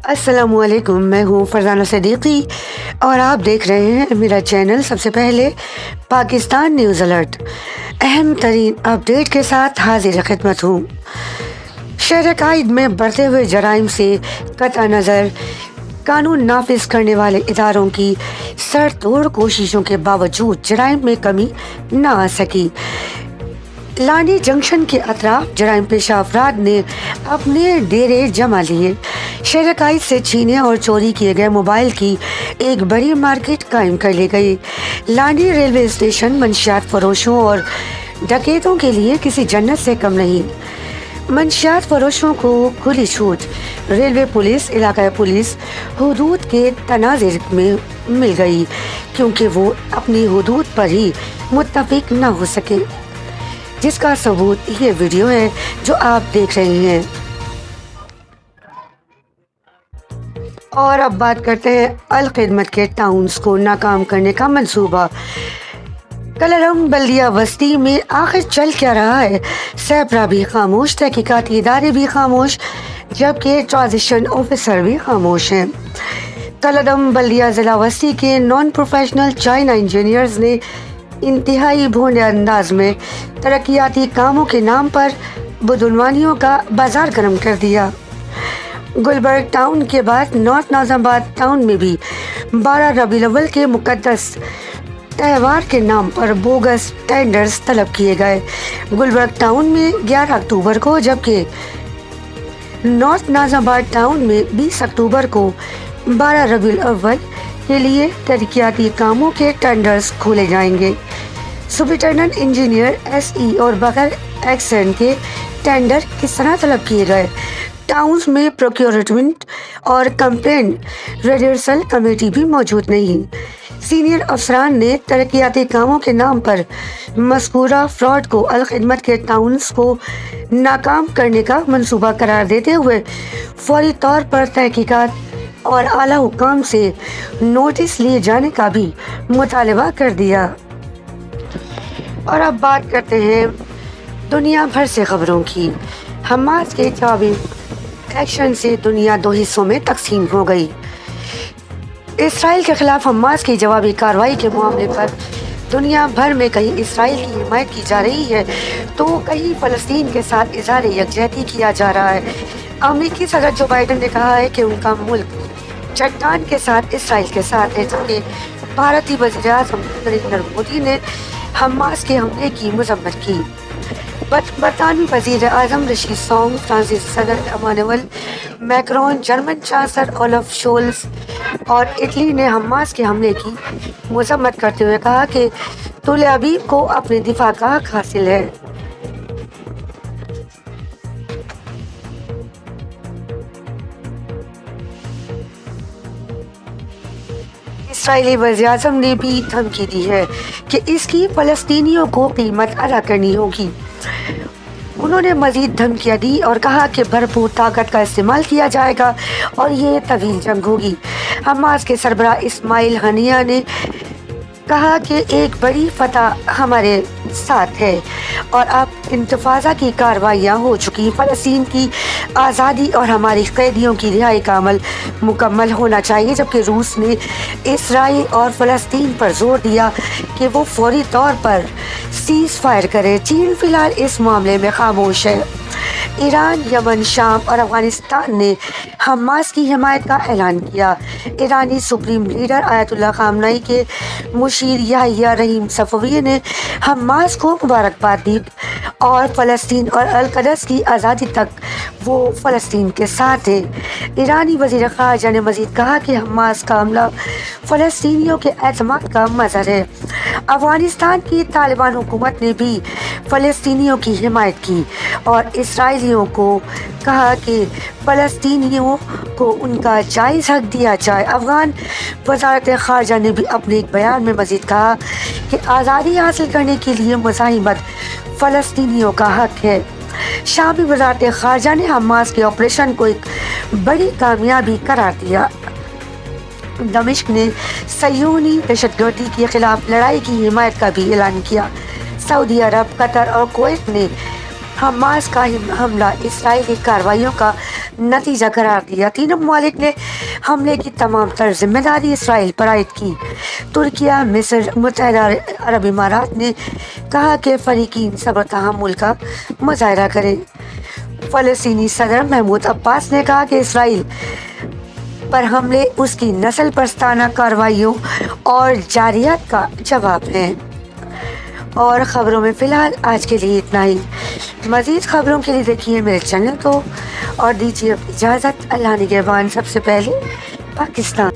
अस्सलामुअलैकुम, मैं हूँ फरजाना सदीकी और आप देख रहे हैं मेरा चैनल। सबसे पहले पाकिस्तान न्यूज़ अलर्ट, अहम तरीन अपडेट के साथ हाजिर खिदमत हूँ। शहर कायद में बढ़ते हुए जराइम से कतई नज़र कानून नाफिज करने वाले इदारों की सर तोड़ कोशिशों के बावजूद जराइम में कमी न आ सकी। लानी जंक्शन के अतराफ जराइम पेशा अफराद ने अपने डेरे जमा लिए। शहर कायद से छीने और चोरी किए गए मोबाइल की एक बड़ी मार्केट कायम कर ली गई। लानी रेलवे स्टेशन मंशियात फरोशों और डकैतों के लिए किसी जन्नत से कम नहीं। मंशियात फरोशों को खुली छूट, रेलवे पुलिस, इलाका पुलिस हुदूद के तनाज़ुर में मिल गई क्योंकि वो अपनी हुदूद पर ही मुत्तफिक न हो सके, जिसका सबूत ये वीडियो है जो आप देख रहे हैं। और अब बात करते हैं अल खिदमत के टाउन्स को नाकाम करने का मंसूबा। कलरम बल्दिया बस्ती में आखिर चल क्या रहा है? सैपरा भी खामोश, तहकीकाती इदारे भी खामोश, जबकि ट्रांजिशन ऑफिसर भी खामोश हैं। कलरम बल्दिया ज़िला बस्ती के नॉन प्रोफेशनल चाइना इंजीनियर्स ने इंतहाई भोंदे अंदाज में तरक्याती कामों के नाम पर बदउनवानियों का बाजार गर्म कर दिया। गुलबर्ग टाउन के बाद नॉर्थ नाज़ाबाद टाउन में भी 12 रबीउल अव्वल के मुकद्दस त्यौहार के नाम पर बोगस टेंडर्स तलब किए गए। गुलबर्ग टाउन में 11 अक्टूबर को, जबकि नॉर्थ नाज़ाबाद टाउन में 20 अक्टूबर को 12 रबीउल अव्वल के लिए तरक्याती कामों के टेंडर्स खोले जाएंगे। सुपरिटेंडेंट इंजीनियर SE और बगैर एक्सेंट के टेंडर किस तरह तलब किए गए? टाउन्स में प्रोक्योरमेंट और कंप्लेंट रेड्यूसल कमेटी भी मौजूद नहीं। सीनियर अफसरान ने तरक्याती कामों के नाम पर मज़कूरा फ्रॉड को अल खिदमत के टाउन्स को नाकाम करने का मंसूबा करार देते हुए फौरी तौर पर तहकीकात और आला हुकाम से नोटिस लिए जाने का भी मुतालबा कर दिया। और अब बात करते हैं दुनिया भर से खबरों की। हमास के जवाबी एक्शन से दुनिया दो हिस्सों में तकसीम हो गई। इसराइल के खिलाफ हमास की जवाबी कार्रवाई के मामले पर दुनिया भर में कहीं इसराइल की हिमायत की जा रही है तो कहीं फ़लस्तीन के साथ इज़हार यकजहती किया जा रहा है। अमेरिकी सदर जो बाइडन ने कहा है कि उनका मुल्क चट्टान के साथ इसराइल के साथ है, जबकि भारतीय वज़ीर आज़म नरेंद्र मोदी ने हमास के हमले की मजम्मत की। बरतानवी वज़ीर आज़म ऋषि सुनक, फ्रांसीसी सदर Emmanuel Macron, German chancellor Olaf Scholz और इटली ने हमास के हमले की मजम्मत करते हुए कहा कि तुल अबीब को अपने दिफा का हक हासिल है। इसराइली वज़ीर आज़म ने भी धमकी दी है कि इसकी फ़लस्तीनियों को कीमत अदा करनी होगी। उन्होंने मजीद धमकियां दी और कहा कि भरपूर ताकत का इस्तेमाल किया जाएगा और ये तवील जंग होगी। हमास के सरबराह इस्माइल हनिया ने कहा कि एक बड़ी फतह हमारे साथ है और अब इंतफाज़ा की कार्रवाइयाँ हो चुकी। फ़लस्तीन की आज़ादी और हमारी कैदियों की रिहाई का अमल मुकम्मल होना चाहिए, जबकि रूस ने इसराइल और फ़लस्तीन पर जोर दिया कि वो फौरी तौर पर सीज़ फायर करे। चीन फ़िलहाल इस मामले में खामोश है। ईरान, यमन, शाम और अफ़गानिस्तान ने हमास की हिमायत का ऐलान किया। ईरानी सुप्रीम लीडर आयतुल्लाह ख़ामनेई के मुशीर याहिया रहीम सफ़वी ने हमास को मुबारकबाद दी और फ़लस्तीन और अल-क़ुद्स की आज़ादी तक वो फ़लस्तीन के साथ है। ईरानी वज़ीर ख़ारजा ने मज़ीद कहा कि हमास का हमला फ़लस्तीनियों के एतमाद का मज़हर है। अफ़गानिस्तान की तालिबान हुकूमत ने भी फ़लस्तीनियों की हिमायत की और इसराइलियों को कहा कि फ़लस्तीनियों को उनका जायज़ हक दिया जाए। अफ़गान वज़ारत ख़ारजा ने भी अपने एक बयान में मज़ीद कहा कि आज़ादी हासिल करने के लिए मुज़ाहिमत फ़लस्तीनियों का हक है। शामी वज़ारत ख़ारजा ने हमास के ऑपरेशन को एक बड़ी कामयाबी करार दिया। दमिश्क ने सयूनी दहशतगर्दी के खिलाफ लड़ाई की हिमायत का भी ऐलान किया। सऊदी अरब, कतर और कुवैत ने حماس کا حملہ اسرائیلی کارروائیوں کا نتیجہ قرار دیا۔ تینوں ممالک نے حملے کی تمام تر ذمہ داری اسرائیل پر عائد کی۔ ترکیہ، مصر، متحدہ عرب امارات نے کہا کہ فریقین صبر تحمل کا مظاہرہ کریں۔ فلسطینی صدر محمود عباس نے کہا کہ اسرائیل پر حملے اس کی نسل پرستانہ کارروائیوں اور جارحیت کا جواب ہیں۔ اور خبروں میں فی الحال آج کے لیے اتنا ہی۔ مزید خبروں کے لیے دیکھیے میرے چینل کو اور دیجیے اجازت۔ اللہ نگہبان۔ سب سے پہلے پاکستان۔